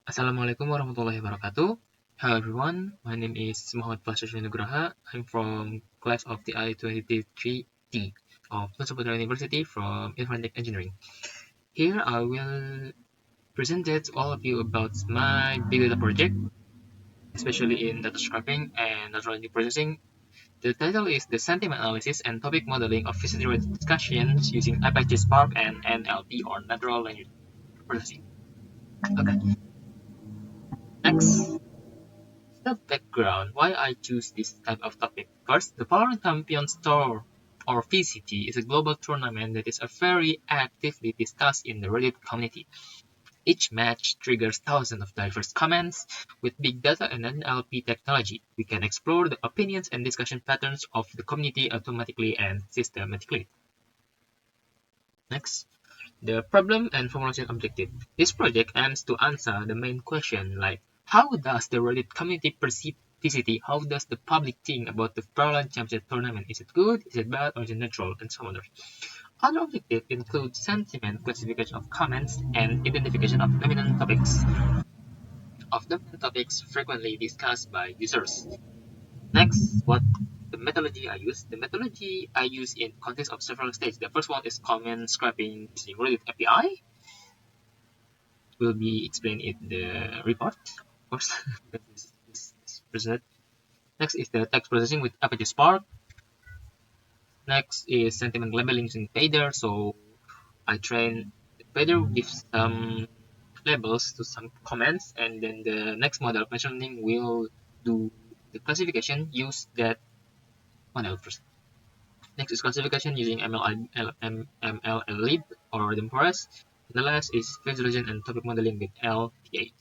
Assalamualaikum warahmatullahi wabarakatuh. Hello everyone, my name is Fasya Nugraha. I'm from class of the I-23T of Nusa University from Informatic Engineering. Here I will present to all of you about my big data project, especially in data scraping and natural language processing. The title is The Sentiment Analysis and Topic Modeling of VCT Discussions using Apache Spark and NLP or Natural Language Processing. Okay, next. The background why I choose this type of topic. First, the Valorant Champions Tour or VCT is a global tournament that is very actively discussed in the Reddit community. Each match triggers thousands of diverse comments. With big data and NLP technology, we can explore the opinions and discussion patterns of the community automatically and systematically. Next, the problem and formulation objective. This project aims to answer the main question like how does the Reddit community perceive VCT? How does the public think about the Valorant Championship tournament? Is it good? Is it bad? Or is it neutral? And so on. Other objectives include sentiment, classification of comments, and identification of dominant topics frequently discussed by users. Next, what the methodology I use? The methodology I use in consists of several stages. The first one is comment scraping using Reddit API. Will be explained in the report, of course. this is presented. Next is the text processing with Apache Spark. Next is sentiment labeling using Fader. So I train Fader with some labels to some comments, and then the next model machine learning will do the classification. Use that model first. Next is classification using MLLib or random forest. The last is visualization and topic modeling with LTA.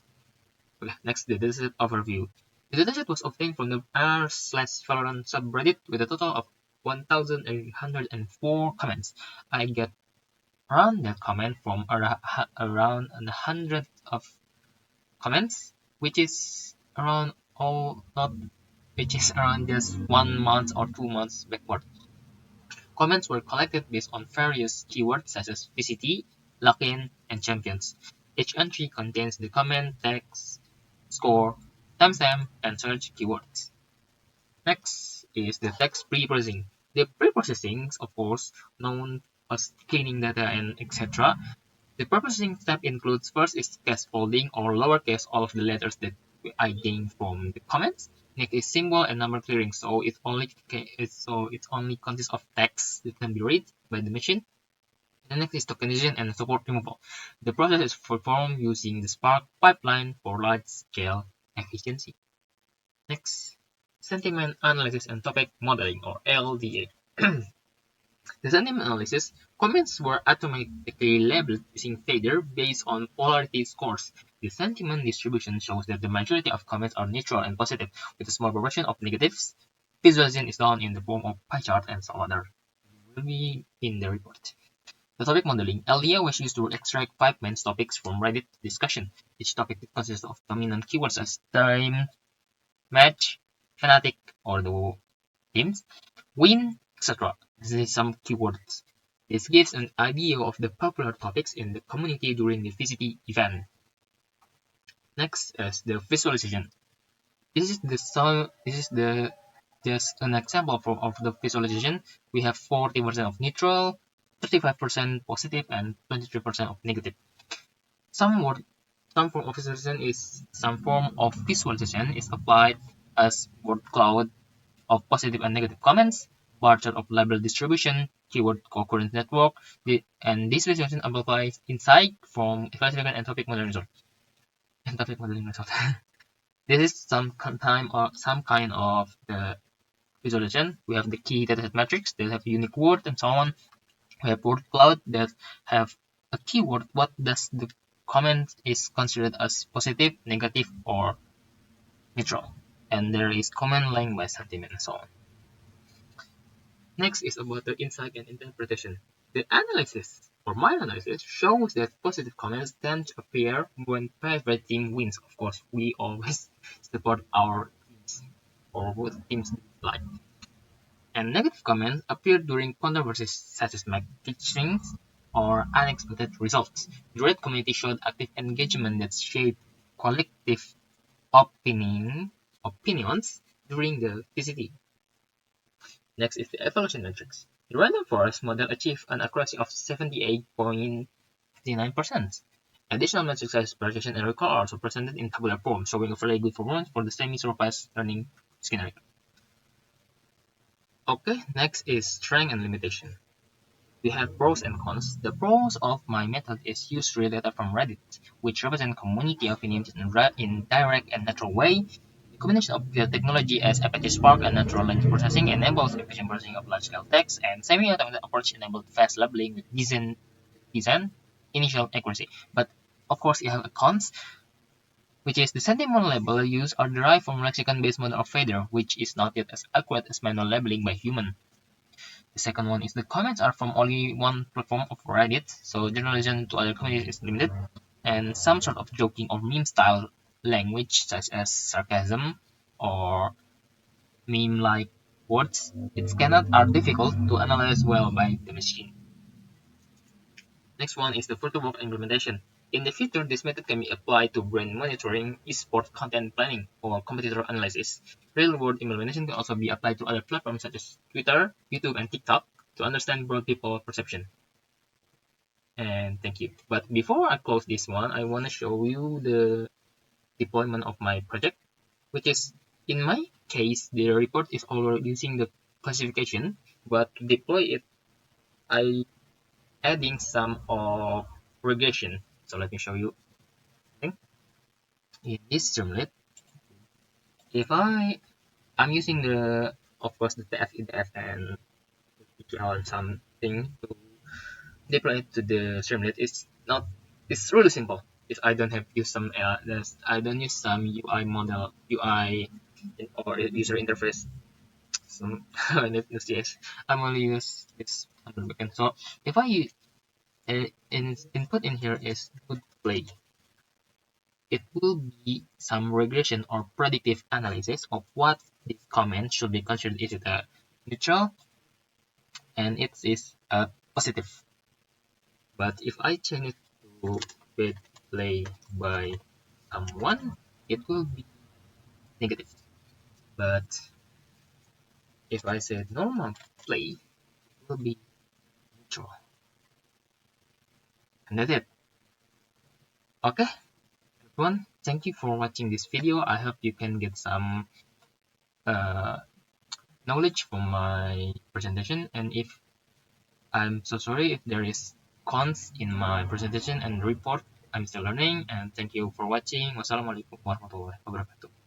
Okay, next, the dataset overview. The dataset was obtained from the r/Valorant subreddit with a total of 1,804 comments. I get around that comment from around 100 of comments, which is around just 1 month or 2 months backward. Comments were collected based on various keywords such as VCT, login, and champions. Each entry contains the comment, text, score, timestamp, and search keywords. Next is the text pre-processing. The pre-processing, of course, known as cleaning data and etc. The pre-processing step includes first is scaffolding or lowercase all of the letters that I gained from the comments. Next is symbol and number clearing, so it only consists of text that can be read by the machine. The next is tokenization and support removal. The process is performed using the Spark pipeline for large-scale efficiency. Next, sentiment analysis and topic modeling or LDA. The sentiment analysis, comments were automatically labeled using Fader based on polarity scores. The sentiment distribution shows that the majority of comments are neutral and positive, with a small proportion of negatives. Visualization is done in the form of pie chart and some other will be in the report. The topic modeling. LDA was used to extract 5 main topics from Reddit discussion. Each topic consists of dominant keywords as time, match, fanatic, or the teams, win, etc. This is some keywords. This gives an idea of the popular topics in the community during the VCT event. Next is the visualization. This is just an example of the visualization. We have 40% of neutral, 35% positive, and 23% of negative. Some form of visualization is applied as word cloud of positive and negative comments, bar chart of label distribution, keyword concurrent network, and this visualization amplifies insight from classification and topic modeling result. This is some kind of the visualization. We have the key dataset matrix that have unique word and so on. We have word cloud that have a keyword. What does the comment is considered as positive, negative, or neutral? And there is comment length by sentiment and so on. Next is about the insight and interpretation. The analysis, or my analysis, shows that positive comments tend to appear when favorite team wins. Of course, we always support our teams or what teams like. And negative comments appear during controversies such as math teachings or unexpected results. The Reddit community showed active engagement that shaped collective opinions during the VCT. Next is the evaluation metrics. The random forest model achieved an accuracy of 78.59%. Additional metrics such as precision and recall are also presented in tabular form, showing a very good performance for the semi-supervised learning scenario. Okay, next is strength and limitation. We have pros and cons. The pros of my method is use real data from Reddit, which represent community opinions in direct and natural way. The combination of the technology as Apache Spark and natural language processing enables efficient processing of large-scale text, and semi-automated approach enables fast labeling with decent initial accuracy. But of course, you have a cons, which is the sentiment label used are derived from lexicon-based model of fader, which is not yet as accurate as manual labeling by human. The second one is the comments are from only one platform of Reddit, so generalization to other communities is limited, and some sort of joking or meme style language such as sarcasm or meme like words, it cannot are difficult to analyze well by the machine. Next one is the photo-walk implementation. In the future, this method can be applied to brand monitoring, esports content planning, or competitor analysis. Real-world implementation can also be applied to other platforms such as Twitter, YouTube, and TikTok to understand broad people perception. And thank you. But before I close this one, I want to show you the deployment of my project, which is, in my case, the report is already using the classification, but to deploy it, I adding some of regression. So let me show you. In this streamlet, if I'm using the, of course, the TF-IDF and ETL something to deploy it to the streamlet, it's really simple. If I don't have use some I don't use some UI model, UI or user interface, some yes, I'm only use this under backend. So if I input in here is good play, it will be some regression or predictive analysis of what this comment should be considered. Is it a neutral and it is a positive? But if I change it to bad play by someone, it will be negative. But if I say normal play, it will be neutral. And that's it. Okay, everyone, thank you for watching this video. I hope you can get some uh, knowledge from my presentation. And if I'm so sorry if there is cons in my presentation and report, I'm still learning. And thank you for watching. Wassalamualaikum warahmatullahi wabarakatuh.